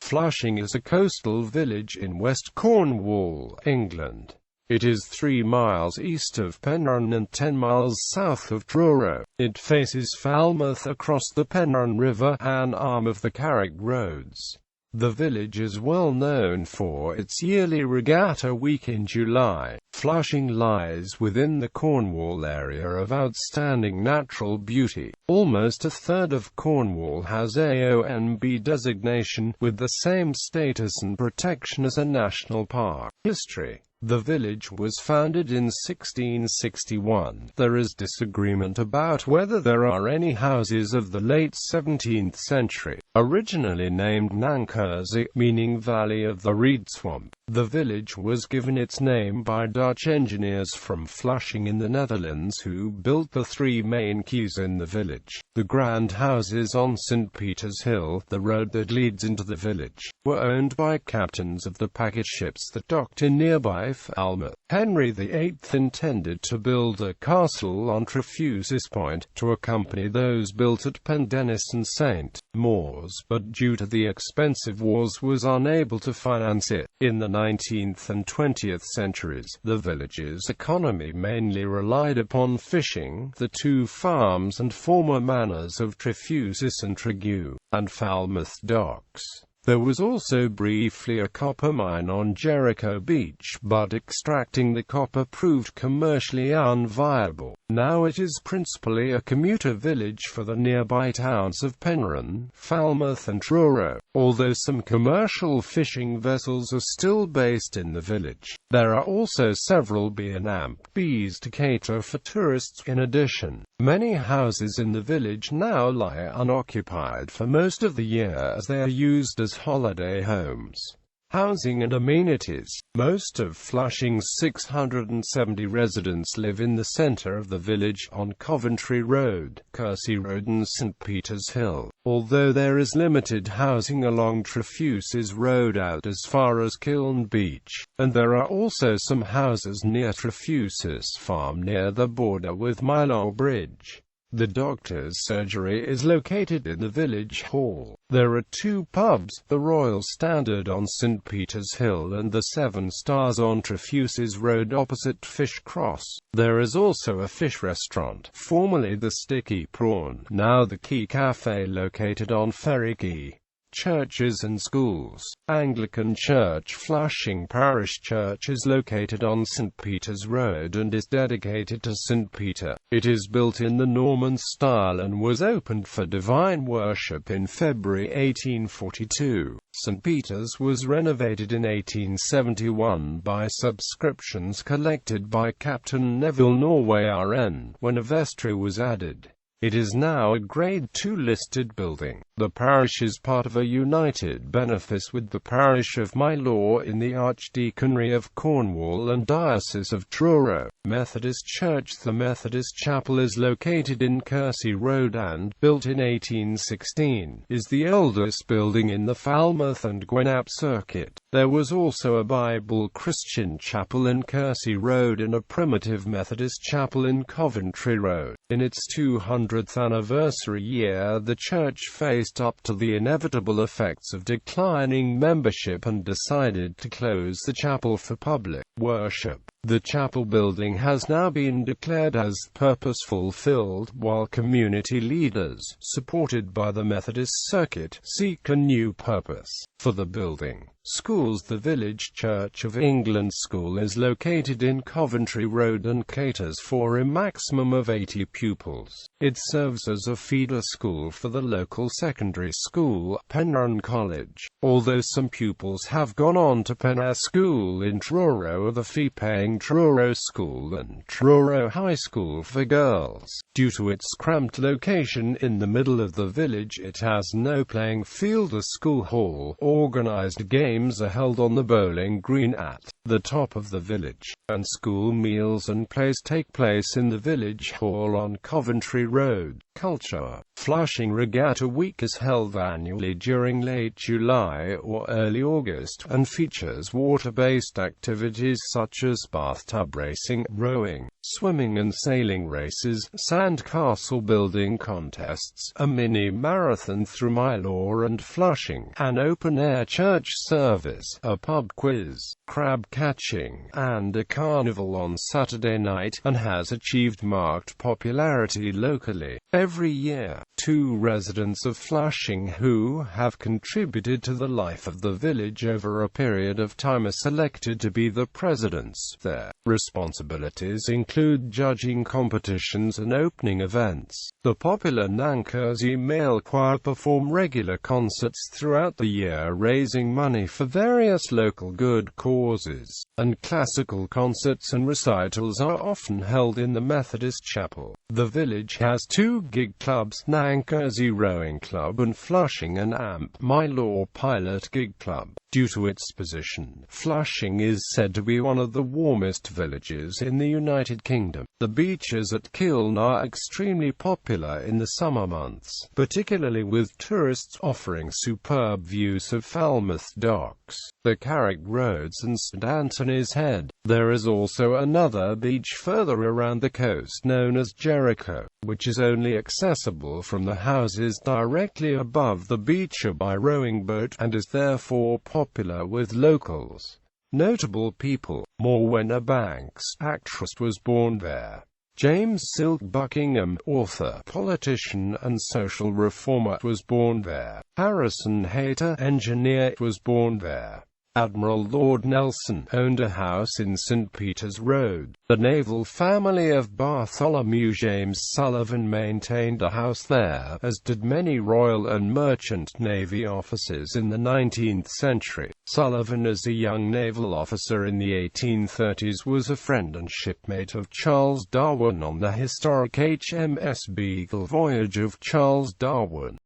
Flushing is a coastal village in West Cornwall, England. It is 3 miles east of Penryn and 10 miles south of Truro. It faces Falmouth across the Penryn River, an arm of the Carrick Roads. The village is well known for its yearly Regatta week in July. Flushing lies within the Cornwall area of outstanding natural beauty. Almost a third of Cornwall has AONB designation, with the same status and protection as a national park. History. The village was founded in 1661. There is disagreement about whether there are any houses of the late 17th century. Originally named Nilfanion, meaning Valley of the Reed Swamp, the village was given its name by Dutch engineers from Flushing in the Netherlands who built the 3 main quays in the village. The grand houses on St. Peter's Hill, the road that leads into the village, were owned by captains of the packet ships that docked in nearby Falmouth. Henry VIII intended to build a castle on Trefusis Point, to accompany those built at Pendennis and St. Mawes, but due to the expensive wars was unable to finance it. In the 19th and 20th centuries, the village's economy mainly relied upon fishing. The 2 farms and former manors of Trefusis and Truro, and Falmouth docks. There was also briefly a copper mine on Jericho Beach, but extracting the copper proved commercially unviable. Now it is principally a commuter village for the nearby towns of Penryn, Falmouth and Truro, although some commercial fishing vessels are still based in the village. There are also several B&Bs to cater for tourists. In addition, many houses in the village now lie unoccupied for most of the year as they are used as holiday homes. Housing and amenities. Most of Flushing's 670 residents live in the centre of the village, on Coventry Road, Carrick Road and St. Peter's Hill, although there is limited housing along Trefusis Road out as far as Kiln Beach, and there are also some houses near Trefusis Farm near the border with Milo Bridge. The doctor's surgery is located in the village hall. There are 2 pubs, the Royal Standard on St. Peter's Hill and the 7 Stars on Trefusis Road opposite Fish Cross. There is also a fish restaurant, formerly the Sticky Prawn, now the Quay Cafe, located on Ferry Quay. Churches and schools. Anglican Church Flushing Parish Church is located on St. Peter's Road and is dedicated to St. Peter. It is built in the Norman style and was opened for divine worship in February 1842. St. Peter's was renovated in 1871 by subscriptions collected by Captain Neville Norway RN, when a vestry was added. It is now a Grade 2 listed building. The parish is part of a united benefice with the parish of Milo in the Archdeaconry of Cornwall and Diocese of Truro. Methodist Church. The Methodist Chapel is located in Carrick Road and, built in 1816, is the oldest building in the Falmouth and Gwennap circuit. There was also a Bible Christian chapel in Carrick Road and a primitive Methodist chapel in Coventry Road. In its 200th anniversary year, the church faced up to the inevitable effects of declining membership and decided to close the chapel for public worship. The chapel building has now been declared as purpose fulfilled, while community leaders, supported by the Methodist Circuit, seek a new purpose for the building. Schools. The Village Church of England School is located in Coventry Road and caters for a maximum of 80 pupils. It serves as a feeder school for the local secondary school, Penryn College. Although some pupils have gone on to Penryn School in Truro, the fee-paying Truro School and Truro High School for girls. Due to its cramped location in the middle of the village, it has no playing field. A school hall. Organized games are held on the bowling green at the top of the village, and school meals and plays take place in the village hall on Coventry Road. Culture. Flushing Regatta Week is held annually during late July or early August, and features water-based activities such as bathtub racing, rowing, swimming and sailing races, sandcastle building contests, a mini-marathon through Mylor and Flushing, an open-air church service, a pub quiz, crab catching, and a carnival on Saturday night, and has achieved marked popularity locally. Every year, 2 residents of Flushing who have contributed to the life of the village over a period of time are selected to be the presidents. Their responsibilities include judging competitions and opening events. The popular Nankersey male choir perform regular concerts throughout the year raising money for various local good causes, and classical concerts and recitals are often held in the Methodist chapel. The village has 2 gig clubs, Nankersey Rowing Club and Flushing and Mylor Pilot Gig Club. Due to its position, Flushing is said to be one of the warmest villages in the United Kingdom. The beaches at Kiln are extremely popular in the summer months, particularly with tourists offering superb views of Falmouth docks, the Carrick Roads and St Anthony's Head. There is also another beach further around the coast known as Jericho, which is only accessible from the houses directly above the beach or by rowing boat, and is therefore popular with locals. Notable people: Morwenna Banks, actress, was born there. James Silk Buckingham, author, politician and social reformer, was born there. Harrison Hayter, engineer, was born there. Admiral Lord Nelson owned a house in St Peter's Road. The naval family of Bartholomew James Sullivan maintained a house there, as did many Royal and Merchant Navy officers in the 19th century. Sullivan, as a young naval officer in the 1830s, was a friend and shipmate of Charles Darwin on the historic HMS Beagle voyage of Charles Darwin.